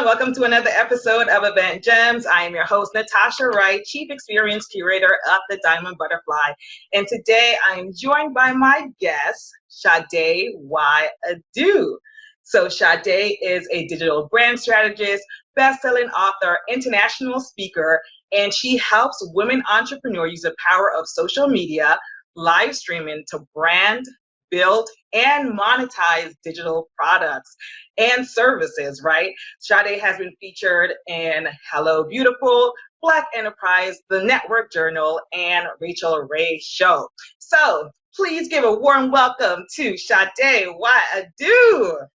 Welcome to another episode of Event Gems. I am your host, Natasha Wright, Chief Experience Curator of the Diamond Butterfly. And today I am joined by my guest, Sade Y. Adu. So Sade is a digital brand strategist, best-selling author, international speaker, and she helps women entrepreneurs use the power of social media, live streaming to brand, build, and monetize digital products and services, right? Sade has been featured in Hello Beautiful, Black Enterprise, The Network Journal, and Rachel Ray Show. So please give a warm welcome to Sade Y. Adu.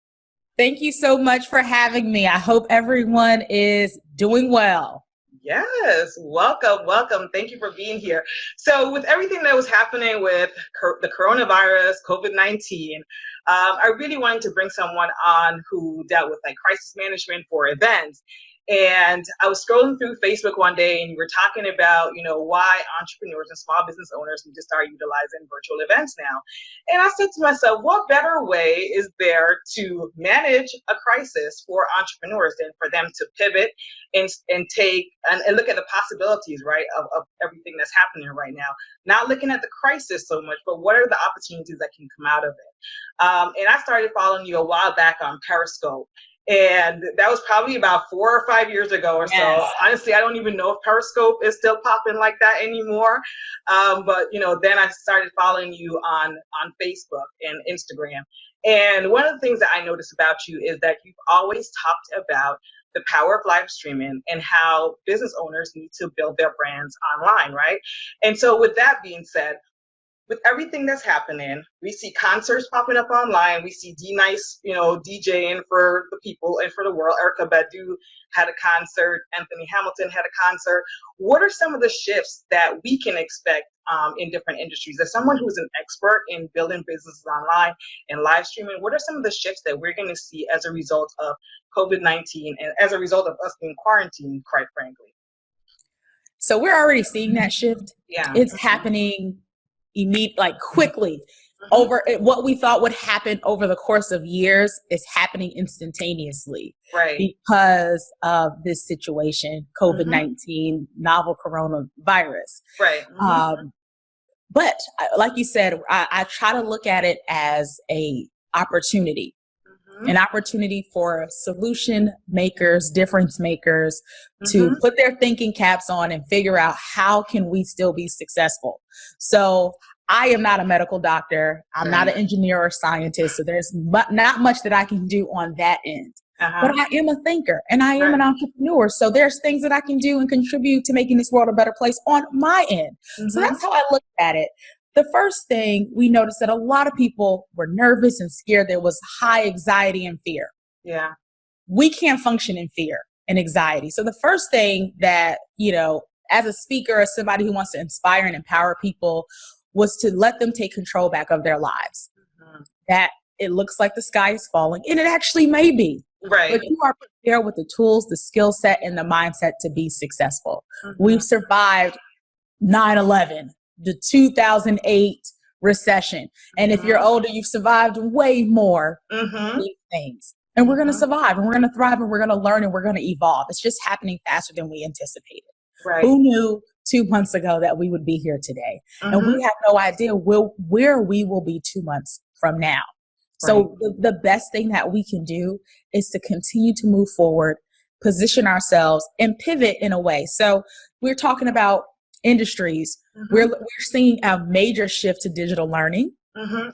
Thank you so much for having me. I hope everyone is doing well. Yes, welcome. Thank you for being here. So with everything that was happening with the coronavirus, COVID-19, I really wanted to bring someone on who dealt with like crisis management for events. And I was scrolling through Facebook one day and you were talking about, why entrepreneurs and small business owners need to start utilizing virtual events now. And I said to myself, what better way is there to manage a crisis for entrepreneurs than for them to pivot and take and look at the possibilities, right, of everything that's happening right now. Not looking at the crisis so much, but what are the opportunities that can come out of it? And I started following you a while back on Periscope. And that was probably about 4 or 5 years ago or so. Honestly, I don't even know if Periscope is still popping like that anymore. But then I started following you on Facebook and Instagram. And one of the things that I noticed about you is that you've always talked about the power of live streaming and how business owners need to build their brands online, right? And so with that being said, with everything that's happening, we see concerts popping up online. We see D-Nice, DJing for the people and for the world. Erykah Badu had a concert. Anthony Hamilton had a concert. What are some of the shifts that we can expect in different industries? As someone who's an expert in building businesses online and live streaming, what are some of the shifts that we're going to see as a result of COVID-19 and as a result of us being quarantined, quite frankly? So we're already seeing that shift. Yeah, it's happening quickly. Over what we thought would happen over the course of years is happening instantaneously, right? Because of this situation, COVID-19, novel coronavirus, right? But like you said, I try to look at it as a opportunity. An opportunity for solution makers, difference makers to put their thinking caps on and figure out how can we still be successful. So I am not a medical doctor. I'm not an engineer or scientist. So there's not much that I can do on that end. But I am a thinker and I am an entrepreneur. So there's things that I can do and contribute to making this world a better place on my end. So that's how I look at it. The first thing we noticed that a lot of people were nervous and scared. There was high anxiety and fear. Yeah. We can't function in fear and anxiety. So the first thing that, as a speaker, as somebody who wants to inspire and empower people, was to let them take control back of their lives. That it looks like the sky is falling, and it actually may be. Right. But you are prepared with the tools, the skill set, and the mindset to be successful. We've survived 9/11. The 2008 recession. And if you're older, you've survived way more these things. And we're going to survive and we're going to thrive and we're going to learn and we're going to evolve. It's just happening faster than we anticipated. Right. Who knew 2 months ago that we would be here today? And we have no idea where we will be 2 months from now. So the best thing that we can do is to continue to move forward, position ourselves, and pivot in a way. So we're talking about industries. We're seeing a major shift to digital learning.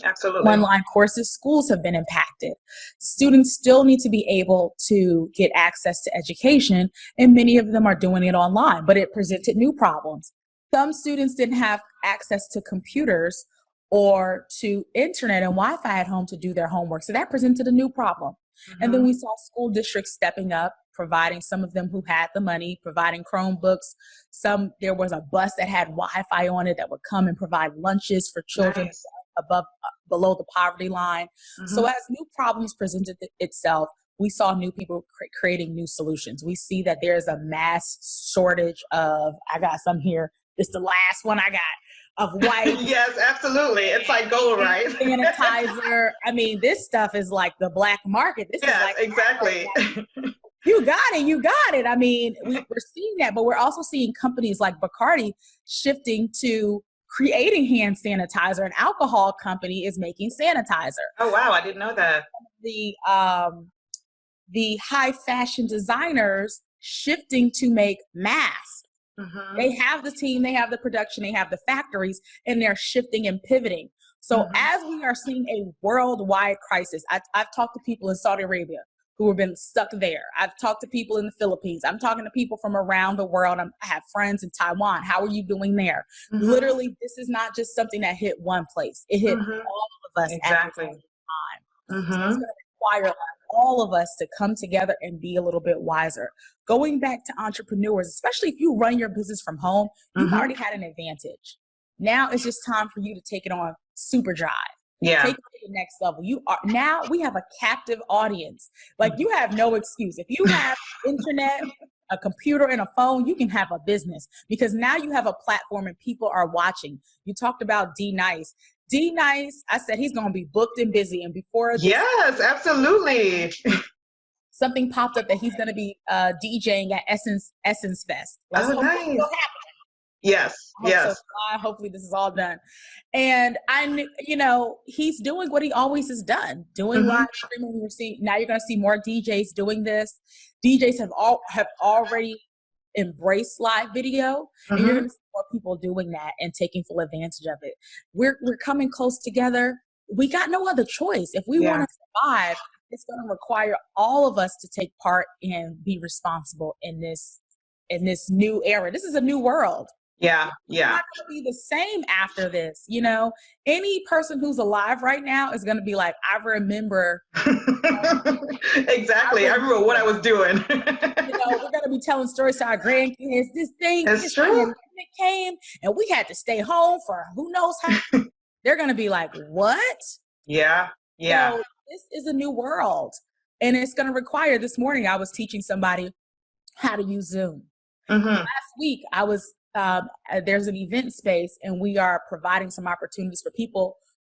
Absolutely. Online courses, schools have been impacted. Students still need to be able to get access to education, and many of them are doing it online, but it presented new problems. Some students didn't have access to computers or to internet and Wi-Fi at home to do their homework, so that presented a new problem. And then we saw school districts stepping up, providing, some of them who had the money, providing Chromebooks. There was a bus that had Wi-Fi on it that would come and provide lunches for children below the poverty line. So as new problems presented itself, we saw new people creating new solutions. We see that there's a mass shortage of, I got some here, it's the last one I got, of wipes. Yes, absolutely. It's like gold, right? Sanitizer. I mean, this stuff is like the black market. This is like exactly. You got it. You got it. I mean, we're seeing that, but we're also seeing companies like Bacardi shifting to creating hand sanitizer. An alcohol company is making sanitizer. Oh, wow. I didn't know that. The high fashion designers shifting to make masks. They have the team, they have the production, they have the factories, and they're shifting and pivoting. So as we are seeing a worldwide crisis, I've talked to people in Saudi Arabia who have been stuck there. I've talked to people in the Philippines. I'm talking to people from around the world. I have friends in Taiwan. How are you doing there? Literally, this is not just something that hit one place. It hit all of us at the same time. So it's going to require all of us to come together and be a little bit wiser. Going back to entrepreneurs, especially if you run your business from home, you've already had an advantage. Now it's just time for you to take it on super drive. Yeah. Take it to the next level. Now we have a captive audience. Like, you have no excuse. If you have internet, a computer, and a phone, you can have a business, because now you have a platform and people are watching. You talked about D Nice. D Nice, I said he's going to be booked and busy. And before yes, absolutely. Something popped up that he's going to be DJing at Essence Fest. Oh, nice. Yes, yes. So hopefully this is all done. And I knew, he's doing what he always has done, doing live streaming. Now you're going to see more DJs doing this. DJs have already embraced live video, and you're going to see more people doing that and taking full advantage of it. We're coming close together. We got no other choice. If we want to survive, it's going to require all of us to take part and be responsible in this new era. This is a new world. Yeah. It's not going to be the same after this. Any person who's alive right now is going to be like, I remember. Exactly. I remember what I was doing. We're going to be telling stories to our grandkids. This pandemic came and we had to stay home for who knows how. They're going to be like, what? Yeah. Yeah. So this is a new world, and it's going to require. This morning, I was teaching somebody how to use Zoom. Last week, I was there's an event space, and we are providing some opportunities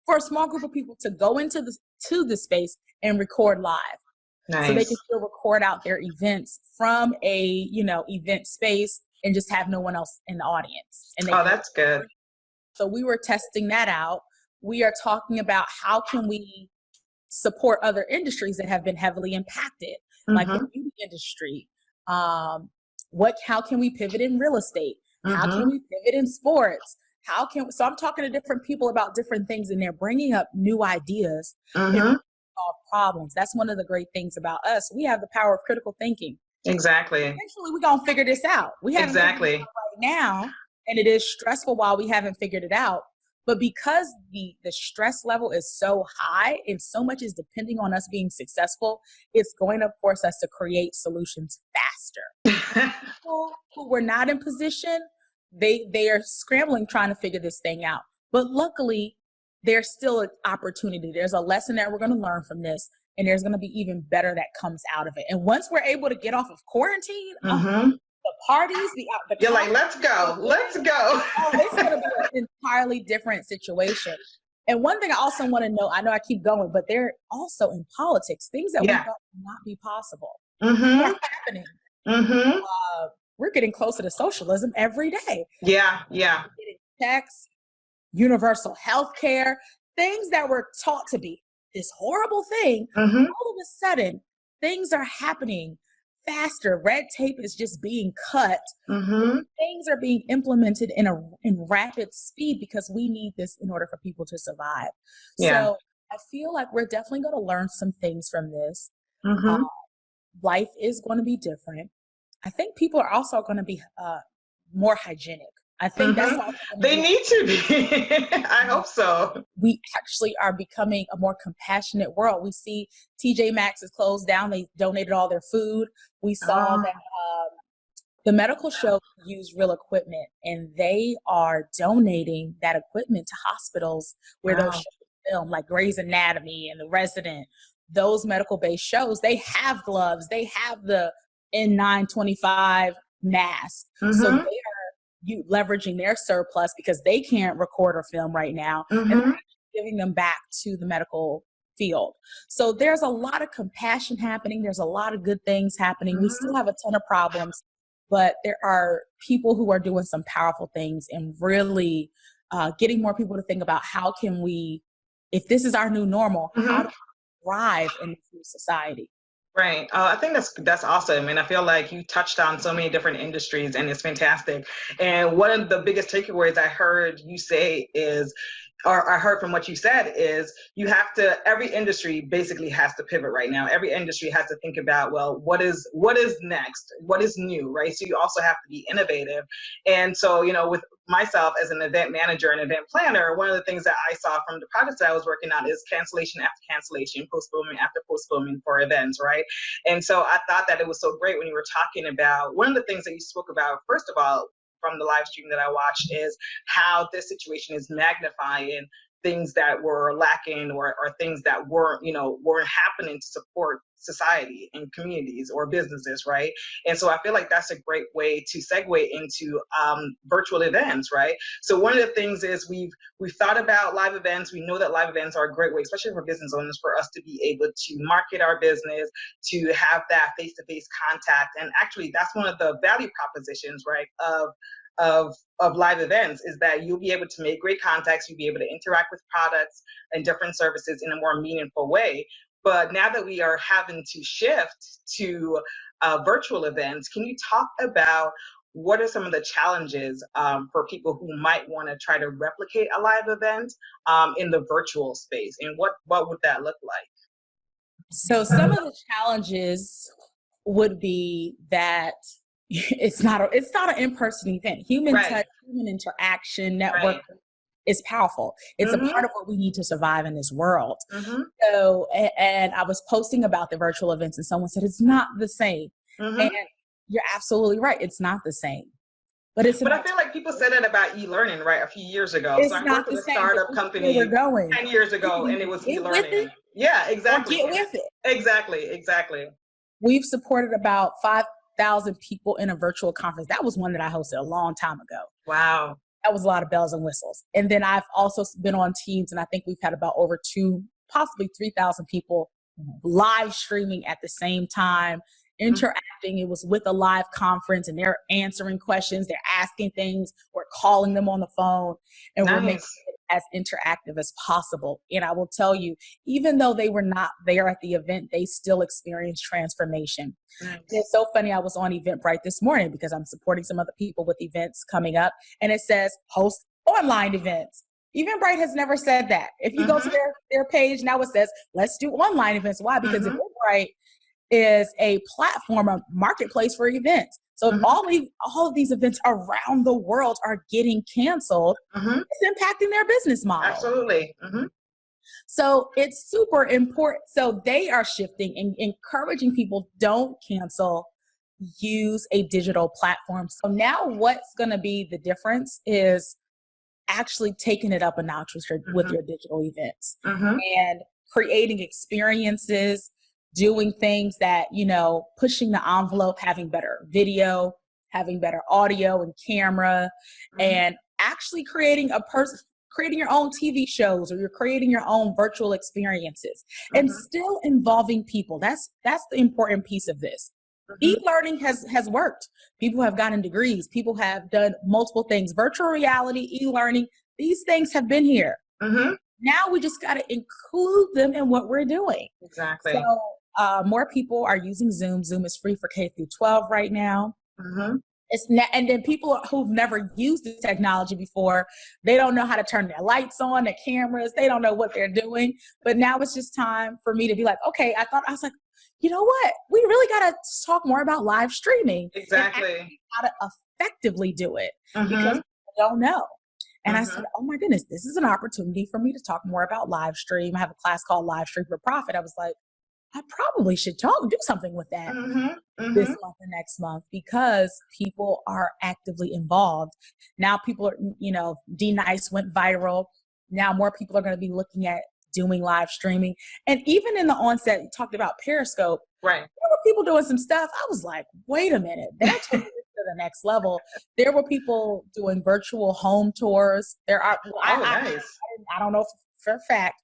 for a small group of people to go into the space and record live. Nice. So they can still record out their events from a event space and just have no one else in the audience. And that's good. So we were testing that out. We are talking about how can we support other industries that have been heavily impacted, like the beauty industry. How can we pivot in real estate? How can we pivot in sports? So I'm talking to different people about different things, and they're bringing up new ideas and solve problems. That's one of the great things about us. We have the power of critical thinking. Exactly. Eventually, we're going to figure this out. We haven't figured it out right now, and it is stressful while we haven't figured it out. But because the stress level is so high and so much is depending on us being successful, it's going to force us to create solutions faster. People who were not in position, they are scrambling trying to figure this thing out. But luckily, there's still an opportunity. There's a lesson that we're going to learn from this, and there's going to be even better that comes out of it. And once we're able to get off of quarantine, the parties, you're like, let's go. It's going to be an entirely different situation. And one thing I also want to know, I know I keep going, but they're also in politics, things that we thought would not be possible. What's happening? We're getting closer to socialism every day. Yeah. We're getting checks, universal health care, things that were taught to be this horrible thing. All of a sudden, things are happening faster. Red tape is just being cut. Things are being implemented in rapid speed because we need this in order for people to survive. So I feel like we're definitely going to learn some things from this. Life is going to be different. I think people are also going to be more hygienic. I think that's all they need to be. I hope so. We actually are becoming a more compassionate world. We see TJ Maxx is closed down. They donated all their food. We saw that the medical show used real equipment, and they are donating that equipment to hospitals where those shows film, like Grey's Anatomy and The Resident. Those medical-based shows, they have gloves. They have the N95 mask. So they are leveraging their surplus because they can't record or film right now, and they're giving them back to the medical field. So there's a lot of compassion happening. There's a lot of good things happening. We still have a ton of problems, but there are people who are doing some powerful things and really getting more people to think about how can we, if this is our new normal, how do we thrive in this new society? Right. I think that's awesome, and I feel like you touched on so many different industries, and it's fantastic. And one of the biggest takeaways I heard you say is, or I heard from what you said, is you have to. Every industry basically has to pivot right now. Every industry has to think about, well, what is next? What is new, right? So you also have to be innovative. And so, with myself as an event manager and event planner, one of the things that I saw from the projects that I was working on is cancellation after cancellation, postponement after postponement for events, right? And so I thought that it was so great when you were talking about, one of the things that you spoke about, first of all, from the live stream that I watched, is how this situation is magnifying things that were lacking, or things that weren't happening to support society and communities or businesses, right? And so I feel like that's a great way to segue into virtual events, right? So one of the things is we've thought about live events. We know that live events are a great way, especially for business owners, for us to be able to market our business, to have that face-to-face contact. And actually, that's one of the value propositions, right, of live events, is that you'll be able to make great contacts, you'll be able to interact with products and different services in a more meaningful way. But now that we are having to shift to virtual events, can you talk about what are some of the challenges for people who might want to try to replicate a live event in the virtual space, and what would that look like? So some of the challenges would be that it's not an in-person event. Human touch, human interaction, network is powerful. It's a part of what we need to survive in this world. So, and I was posting about the virtual events, and someone said it's not the same. And you're absolutely right. It's not the same. But I feel like people said that about e-learning, right, a few years ago. It's so I not worked with the a same, startup company 10 years ago, and it was e-learning. Yeah, exactly. Get with it. Exactly. We've supported about 5,000 people in a virtual conference. That was one that I hosted a long time ago. Wow. That was a lot of bells and whistles. And then I've also been on teams, and I think we've had about over 3,000 people live streaming at the same time, interacting. It was with a live conference, and they're answering questions, they're asking things, we're calling them on the phone, and we're making it as interactive as possible. And I will tell you, even though they were not there at the event, they still experienced transformation. It's so funny. I was on Eventbrite this morning because I'm supporting some other people with events coming up, and it says host online events. Eventbrite has never said that. If you go to their page now, it says let's do online events. Why? Because Eventbrite is a platform, a marketplace for events. So if all of these events around the world are getting canceled, it's impacting their business model. Absolutely. So it's super important. So they are shifting and encouraging people, don't cancel, use a digital platform. So now what's going to be the difference is actually taking it up a notch with your digital events and creating experiences, doing things that, pushing the envelope, having better video, having better audio and camera, and actually creating your own TV shows, or you're creating your own virtual experiences and still involving people. That's the important piece of this. E-learning has worked. People have gotten degrees. People have done multiple things. Virtual reality, e-learning, these things have been here. Now we just got to include them in what we're doing. Exactly. So more people are using Zoom. Zoom is free for K through 12 right now. And then people who've never used the technology before, they don't know how to turn their lights on, their cameras. They don't know what they're doing. But now it's just time for me to be like, okay, I was like, you know what? We really got to talk more about live streaming. Exactly. And how to effectively do it because people don't know. And I said, oh my goodness, this is an opportunity for me to talk more about live stream. I have a class called Live Stream for Profit. I was like, I probably should do something with that this month and next month, because people are actively involved. Now people are, D-Nice went viral. Now more people are going to be looking at doing live streaming. And even in the onset, you talked about Periscope. Right. There were people doing some stuff. I was like, wait a minute, that took it to the next level. There were people doing virtual home tours. There are, nice. I don't know for a fact,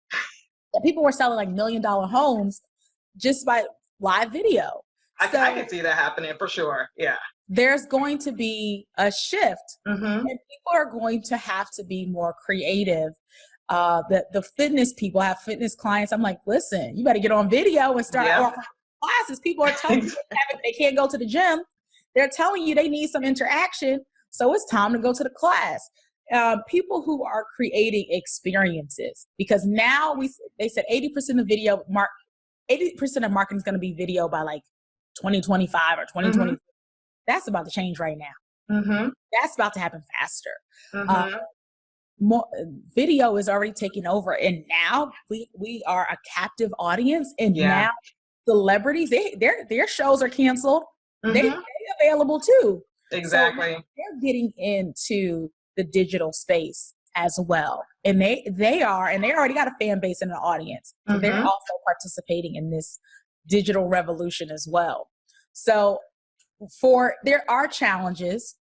that people were selling like $1 million homes just by live video. I can see that happening for sure. Yeah. There's going to be a shift, Mm-hmm. and people are going to have to be more creative. The fitness people have fitness clients. I'm like, listen, you better get on video and start offering classes. People are telling you they can't go to the gym. They're telling you they need some interaction. So it's time to go to the class. People who are creating experiences, because now they said 80% of 80% of marketing is going to be video by like 2025 or 2020. Mm-hmm. That's about to change right now. Mm-hmm. That's about to happen faster. Mm-hmm. More video is already taking over, and now we are a captive audience, and now celebrities, their shows are canceled. Mm-hmm. They're available too. Exactly. So they're getting into the digital space as well, and they already got a fan base and an audience, so they're also participating in this digital revolution as well. So there are challenges,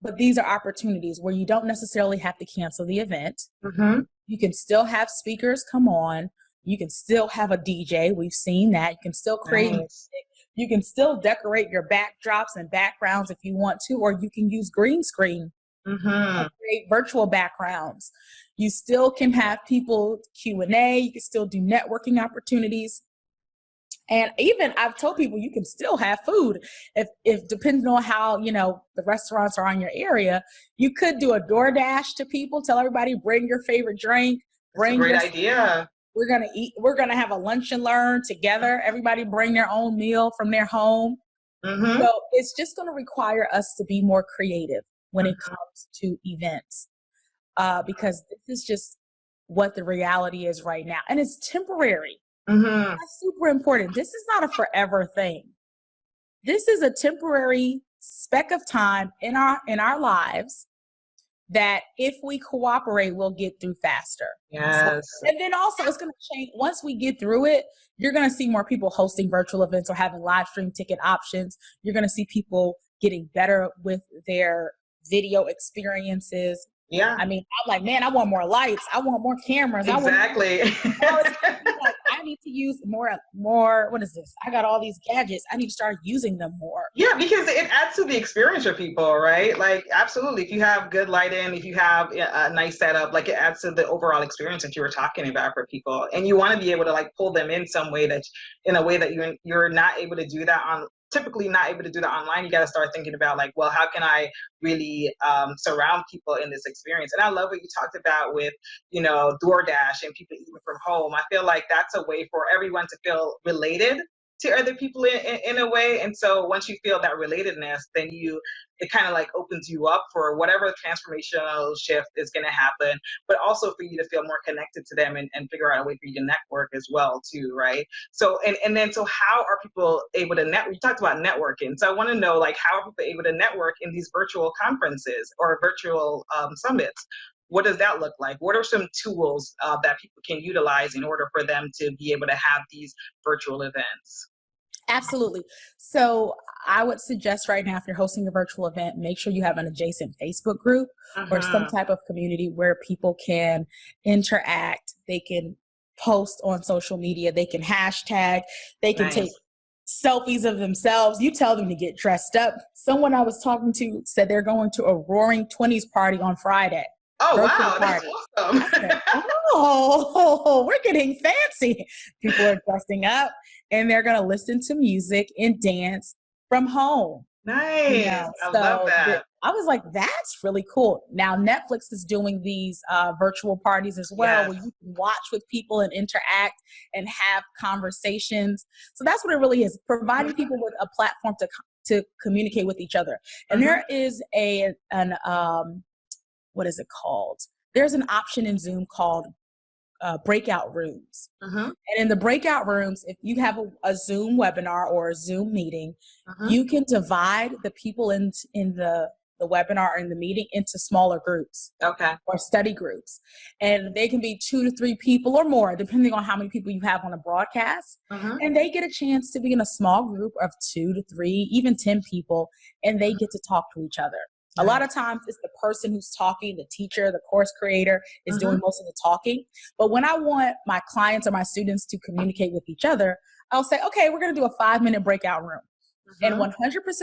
but these are opportunities where you don't necessarily have to cancel the event. Mm-hmm. You can still have speakers come on. You can still have a DJ. We've seen that. You can still create music. You can still decorate your backdrops and backgrounds if you want to, or you can use green screen and create virtual backgrounds. You still can have people Q&A. You can still do networking opportunities. And even I've told people you can still have food if depending on how, the restaurants are on your area, you could do a DoorDash to people, tell everybody, bring your favorite drink. That's a great idea. We're going to eat. We're going to have a lunch and learn together. Everybody bring their own meal from their home. Mm-hmm. So it's just going to require us to be more creative when it comes to events, because this is just what the reality is right now. And it's temporary. Mm-hmm. That's super important. This is not a forever thing. This is a temporary speck of time in our lives that if we cooperate, we'll get through faster. Yes. And then also it's going to change. Once we get through it, you're going to see more people hosting virtual events or having live stream ticket options. You're going to see people getting better with their video experiences. Yeah. I mean, I'm like, man, I want more lights. I want more cameras. Exactly. I need to use more, what is this? I got all these gadgets. I need to start using them more. Yeah, because it adds to the experience for people, right? Like, absolutely. If you have good lighting, if you have a nice setup, like it adds to the overall experience that you were talking about for people. And you want to be able to like pull them in some way in a way that you're not able to do that typically not able to do that online. You got to start thinking about like, well, how can I really surround people in this experience? And I love what you talked about with, DoorDash and people eating from home. I feel like that's a way for everyone to feel related to other people in a way. And so once you feel that relatedness, then it kind of like opens you up for whatever transformational shift is going to happen, but also for you to feel more connected to them and figure out a way for you to network as well too, right? So, so how are people able to network? You talked about networking. So I want to know, like, how are people able to network in these virtual conferences or virtual summits? What does that look like? What are some tools that people can utilize in order for them to be able to have these virtual events? Absolutely. So I would suggest right now, if you're hosting a virtual event, make sure you have an adjacent Facebook group or some type of community where people can interact. They can post on social media. They can hashtag. They can take selfies of themselves. You tell them to get dressed up. Someone I was talking to said they're going to a Roaring 20s party on Friday. Oh, wow. That's awesome. Said, oh, we're getting fancy. People are dressing up and they're going to listen to music and dance from home. Nice. I love that. I was like, that's really cool. Now, Netflix is doing these virtual parties as well, where you can watch with people and interact and have conversations. So that's what it really is, providing people with a platform to communicate with each other. And there is what is it called? There's an option in Zoom called breakout rooms. And in the breakout rooms, if you have a Zoom webinar or a Zoom meeting, you can divide the people in the webinar or in the meeting into smaller groups. Or study groups. And they can be 2 to 3 people or more, depending on how many people you have on a broadcast. And they get a chance to be in a small group of 2 to 3, even 10 people, and they get to talk to each other. A lot of times it's the person who's talking, the teacher, the course creator is doing most of the talking. But when I want my clients or my students to communicate with each other, I'll say, okay, we're going to do a 5-minute breakout room. And 100%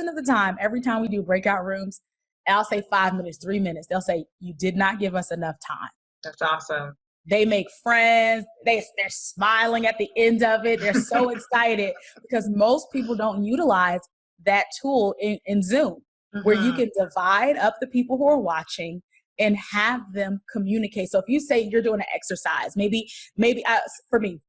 of the time, every time we do breakout rooms, I'll say 5 minutes, 3 minutes. They'll say, you did not give us enough time. That's awesome. They make friends. They're smiling at the end of it. They're so excited because most people don't utilize that tool in Zoom, where you can divide up the people who are watching and have them communicate. So if you say you're doing an exercise, maybe for me,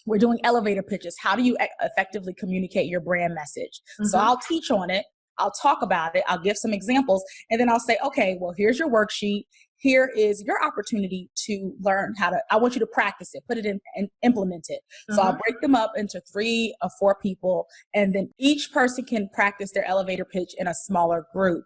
we're doing elevator pitches. How do you effectively communicate your brand message? So I'll teach on it. I'll talk about it. I'll give some examples. And then I'll say, okay, well, here's your worksheet. Here is your opportunity to learn I want you to practice it, put it in and implement it. So I'll break them up into 3 or 4 people, and then each person can practice their elevator pitch in a smaller group.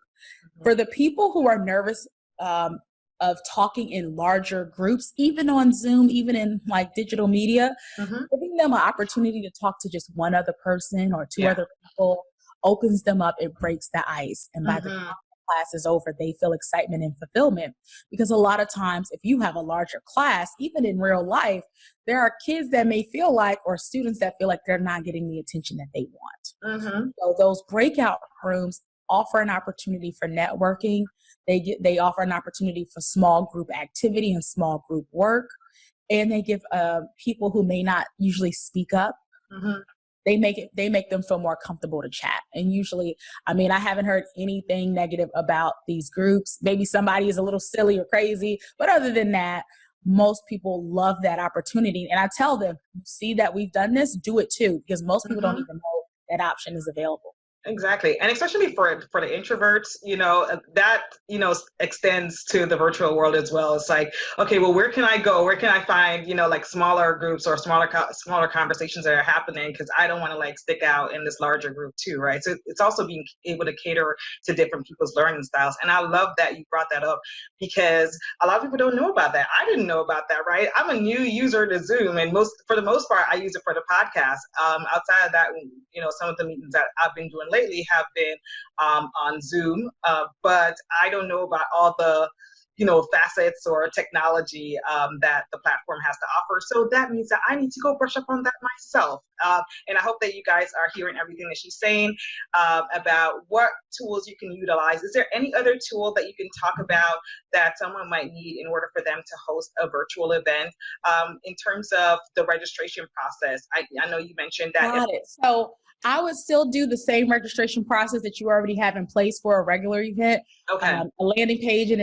For the people who are nervous of talking in larger groups, even on Zoom, even in like digital media, giving them an opportunity to talk to just one other person or 2 other people opens them up. It breaks the ice. And by the time the class is over, they feel excitement and fulfillment. Because a lot of times, if you have a larger class, even in real life, there are kids that may feel like, or students that feel like they're not getting the attention that they want. So those breakout rooms offer an opportunity for networking. They offer an opportunity for small group activity and small group work. And they give people who may not usually speak up, they make them feel more comfortable to chat. And usually, I mean, I haven't heard anything negative about these groups. Maybe somebody is a little silly or crazy, but other than that, most people love that opportunity. And I tell them, see that we've done this, do it too, because most people don't even know that option is available. Exactly. And especially for the introverts, that, extends to the virtual world as well. It's like, okay, well, where can I go? Where can I find, like smaller groups or smaller conversations that are happening? Because I don't want to like stick out in this larger group too, right? So it's also being able to cater to different people's learning styles. And I love that you brought that up, because a lot of people don't know about that. I didn't know about that, right? I'm a new user to Zoom, and for the most part, I use it for the podcast. Outside of that, some of the meetings that I've been doing lately have been on Zoom, but I don't know about all the facets or technology that the platform has to offer. So that means that I need to go brush up on that myself. And I hope that you guys are hearing everything that she's saying about what tools you can utilize. Is there any other tool that you can talk about that someone might need in order for them to host a virtual event? In terms of the registration process, I know you mentioned that. Got it. So I would still do the same registration process that you already have in place for a regular event. Okay. A landing page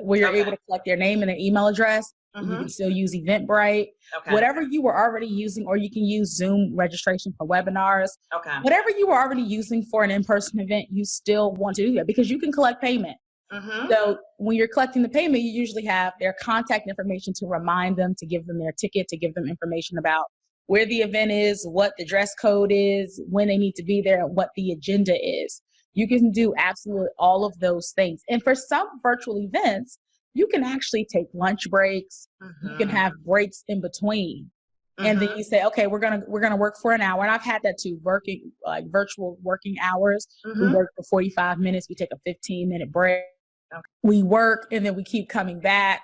where you're able to collect their name and their email address. You can still use Eventbrite. Whatever you were already using, or you can use Zoom registration for webinars. Whatever you were already using for an in-person event, you still want to do that because you can collect payment. So when you're collecting the payment, you usually have their contact information to remind them, to give them their ticket, to give them information about where the event is, what the dress code is, when they need to be there, and what the agenda is. You can do absolutely all of those things. And for some virtual events, you can actually take lunch breaks. You can have breaks in between. And then you say, okay, we're gonna work for an hour. And I've had that too, working like virtual working hours. We work for 45 minutes. We take a 15-minute break. We work and then we keep coming back.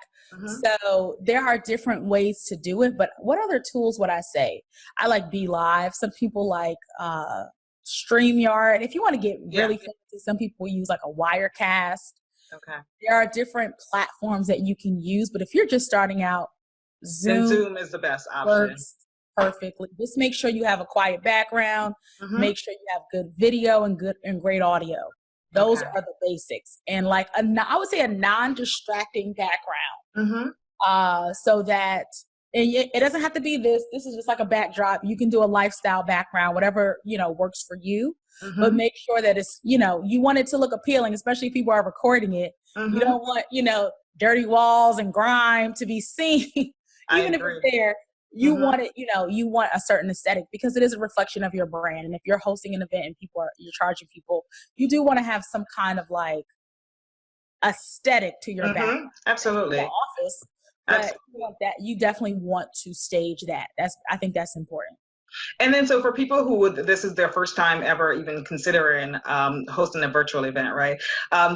So there are different ways to do it. But what other tools would I say? I like Be Live. Some people like StreamYard. If you want to get really fancy, some people use like a Wirecast. There are different platforms that you can use. But if you're just starting out, Zoom is the best option. Works perfectly. Just make sure you have a quiet background. Make sure you have good video and great audio. Those are the basics. And like I would say a non-distracting background. So that it doesn't have to be this is just like a backdrop. You can do a lifestyle background, whatever, works for you, but make sure that it's, you want it to look appealing, especially if people are recording it. You don't want, dirty walls and grime to be seen. Even if it's there, you want it, you want a certain aesthetic because it is a reflection of your brand. And if you're hosting an event and you're charging people, you do want to have some kind of like aesthetic to your background. Absolutely. Office, but you definitely want to stage that. I think that's important. And then, so for people who this is their first time ever even considering hosting a virtual event, right?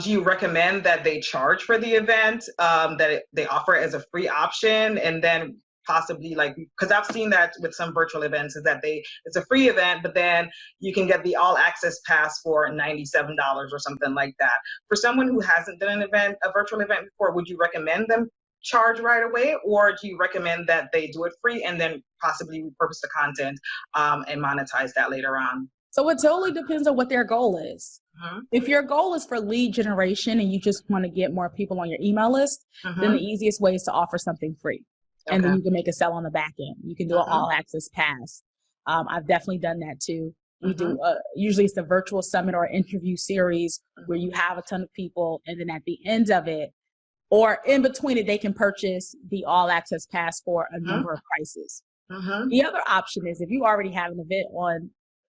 Do you recommend that they charge for the event, they offer it as a free option, and then possibly, like, because I've seen that with some virtual events, is that it's a free event, but then you can get the all access pass for $97 or something like that. For someone who hasn't done a virtual event before, would you recommend them charge right away, or do you recommend that they do it free and then possibly repurpose the content and monetize that later on? So it totally depends on what their goal is. If your goal is for lead generation and you just want to get more people on your email list, then the easiest way is to offer something free. And then you can make a sell on the back end. You can do an all access pass. I've definitely done that too. We do, usually it's the virtual summit or interview series where you have a ton of people, and then at the end of it, or in between it, they can purchase the all access pass for a number of prices. The other option is if you already have an event on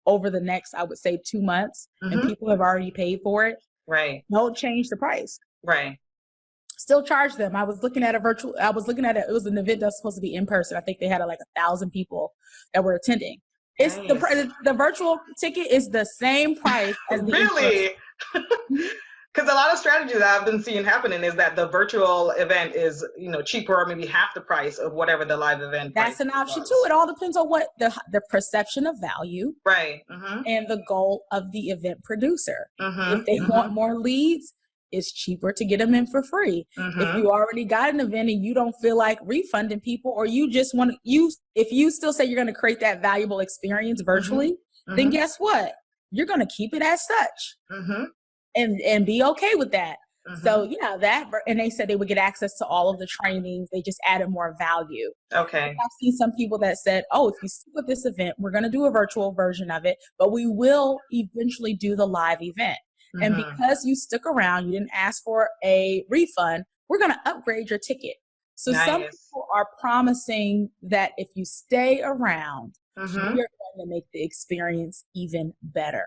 over the next, I would say 2 months, and people have already paid for it, right? Don't change the price. Right. Still charge them. I was looking at it was an event that's supposed to be in person. I think they had like 1,000 people that were attending. It's nice. The virtual ticket is the same price as the really? Because a lot of strategies I've been seeing happening is that the virtual event is, cheaper, or maybe half the price of whatever the live event. That's an option too. It all depends on what the perception of value, right, and the goal of the event producer. If they want more leads, it's cheaper to get them in for free. If you already got an event and you don't feel like refunding people, or you just want to if you still say you're going to create that valuable experience virtually, then guess what? You're going to keep it as such. And be okay with that. So and they said they would get access to all of the trainings. They just added more value. Okay. I've seen some people that said, oh, if you stick with this event, we're going to do a virtual version of it, but we will eventually do the live event. And because you stuck around, you didn't ask for a refund, we're going to upgrade your ticket. So some people are promising that if you stay around, you're going to make the experience even better.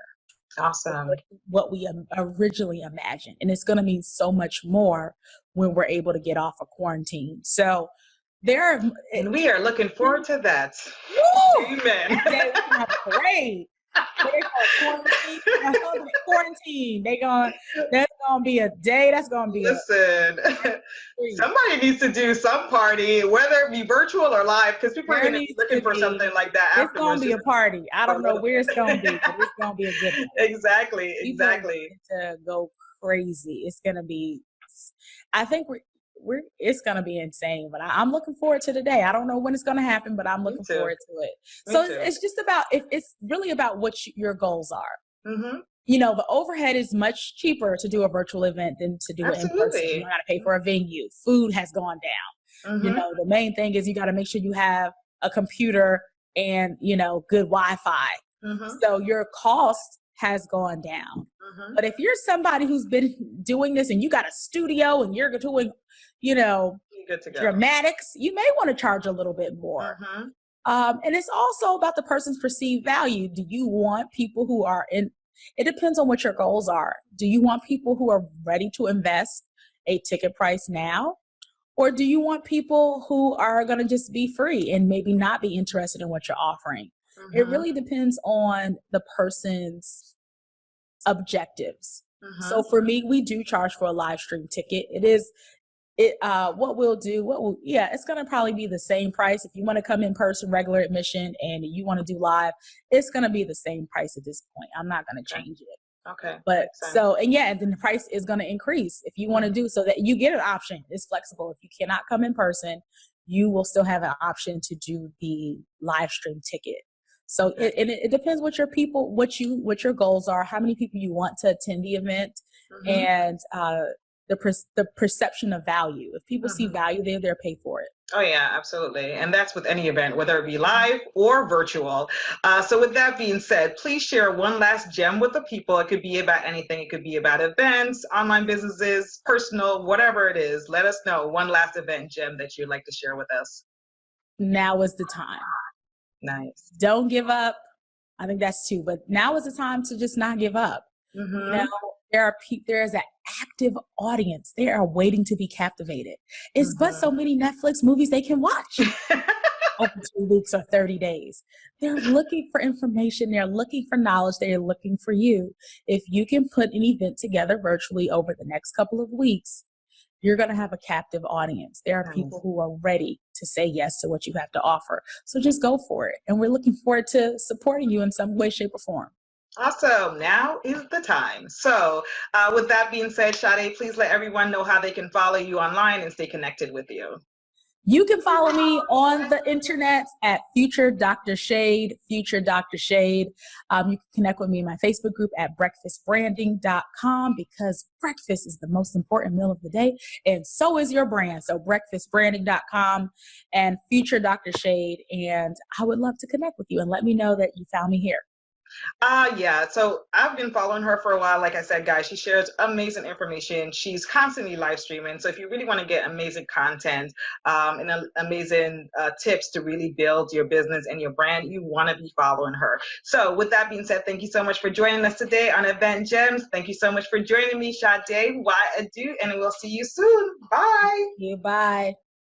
Awesome. What we originally imagined. And it's going to mean so much more when we're able to get off of quarantine. So and we are looking forward to that. Woo! Amen. Great. Quarantine. That's gonna be a day. That's gonna be. Listen, somebody needs to do some party, whether it be virtual or live, because people are gonna be looking for something like that afterwards. It's gonna be a party. I don't know where it's gonna be, but it's gonna be a good one. Exactly. To go crazy. It's gonna be. I think it's going to be insane, but I'm looking forward to the day. I don't know when it's going to happen, but I'm looking forward to it. So it's just about, it's really about what your goals are. The overhead is much cheaper to do a virtual event than to do it in person. You got to pay for a venue. Food has gone down. The main thing is you got to make sure you have a computer and, good Wi-Fi. So your cost has gone down. But if you're somebody who's been doing this and you got a studio and you're doing, good to go. Dramatics, you may want to charge a little bit more. And it's also about the person's perceived value. Do you want people who are it depends on what your goals are. Do you want people who are ready to invest a ticket price now? Or do you want people who are going to just be free and maybe not be interested in what you're offering? It really depends on the person's objectives. So for me, we do charge for a live stream ticket. It's going to probably be the same price. If you want to come in person, regular admission, and you want to do live, it's going to be the same price at this point. I'm not going to change it. Okay. But then the price is going to increase if you want to do, so that you get an option. It's flexible. If you cannot come in person, you will still have an option to do the live stream ticket. So it depends what your goals are, how many people you want to attend the event, and the perception of value. If people see value there, they'll pay for it. Oh yeah, absolutely. And that's with any event, whether it be live or virtual. So with that being said, please share one last gem with the people. It could be about anything. It could be about events, online businesses, personal, whatever it is. Let us know one last event gem that you'd like to share with us. Now is the time. Nice. Don't give up. I think that's two, but now is the time to just not give up. There is an active audience. They are waiting to be captivated. It's but so many Netflix movies they can watch. over 2 weeks or 30 days. They're looking for information. They're looking for knowledge. They're looking for you. If you can put an event together virtually over the next couple of weeks, you're going to have a captive audience. There are people who are ready to say yes to what you have to offer. So just go for it. And we're looking forward to supporting you in some way, shape, or form. Awesome. Now is the time. So with that being said, Sade, please let everyone know how they can follow you online and stay connected with you. You can follow me on the internet at Future Dr. Shade, Future Dr. Shade. You can connect with me in my Facebook group at breakfastbranding.com, because breakfast is the most important meal of the day, and so is your brand. So breakfastbranding.com and Future Dr. Shade. And I would love to connect with you and let me know that you found me here. Yeah, so I've been following her for a while. Like I said, guys, she shares amazing information. She's constantly live streaming. So if you really want to get amazing content and amazing tips to really build your business and your brand, you want to be following her. So with that being said, thank you so much for joining us today on Event Gems. Thank you so much for joining me, Sade. Why adieu, and we'll see you soon. Bye. Thank you. Bye.